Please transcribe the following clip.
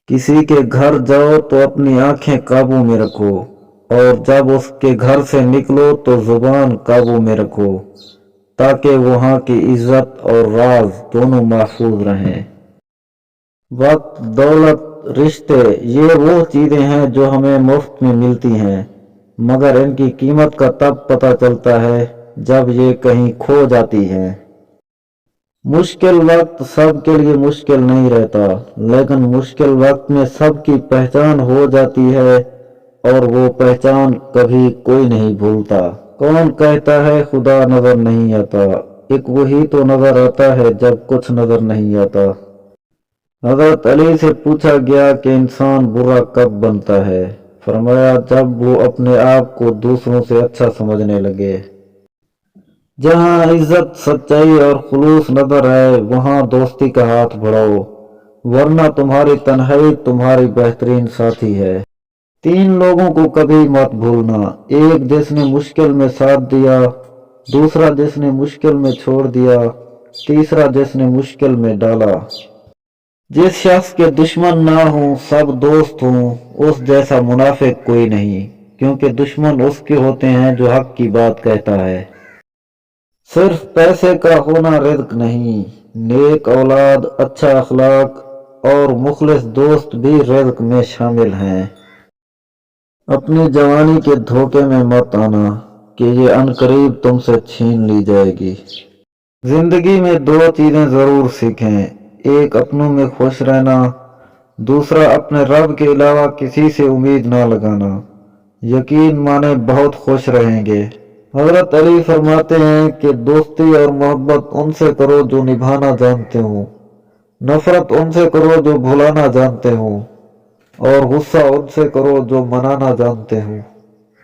किसी के घर जाओ तो अपनी आंखें काबू में रखो, और जब उसके घर से निकलो तो जुबान काबू में रखो, ताकि वहाँ की इज्जत और राज दोनों महफूज रहें। वक्त, दौलत, रिश्ते, ये वो चीजें हैं जो हमें मुफ्त में मिलती हैं, मगर इनकी कीमत का तब पता चलता है जब ये कहीं खो जाती हैं। मुश्किल वक्त सबके लिए मुश्किल नहीं रहता, लेकिन मुश्किल वक्त में सबकी पहचान हो जाती है, और वो पहचान कभी कोई नहीं भूलता। कौन कहता है खुदा नजर नहीं आता, एक वही तो नजर आता है जब कुछ नजर नहीं आता। हजरत अली से पूछा गया कि इंसान बुरा कब बनता है। फरमाया, जब वो अपने आप को दूसरों से अच्छा समझने लगे। जहाँ इज्जत, सच्चाई और खुलूस नजर आए वहाँ दोस्ती का हाथ बढ़ाओ, वरना तुम्हारी तन्हाई तुम्हारी बेहतरीन साथी है। 3 लोगों को कभी मत भूलना, एक जिसने मुश्किल में साथ दिया, दूसरा जिसने मुश्किल में छोड़ दिया, तीसरा जिसने मुश्किल में डाला। जिस शख्स के दुश्मन ना हो सब दोस्त हों, उस जैसा मुनाफिक कोई नहीं, क्योंकि दुश्मन उसके होते हैं जो हक की बात कहता है। सिर्फ पैसे का होना रिज़्क नहीं, नेक औलाद, अच्छा अखलाक और मुखलिस दोस्त भी रिज़्क में शामिल हैं। अपनी जवानी के धोखे में मत आना कि ये अनकरीब तुमसे छीन ली जाएगी। जिंदगी में 2 चीजें जरूर सीखें, एक अपनों में खुश रहना, दूसरा अपने रब के अलावा किसी से उम्मीद ना लगाना। यकीन माने बहुत खुश रहेंगे। हजरत अली फरमाते हैं कि दोस्ती और मोहब्बत उनसे करो जो निभाना जानते हो, नफरत उनसे करो जो भुलाना जानते हो, और गुस्सा उनसे करो जो मनाना जानते हो।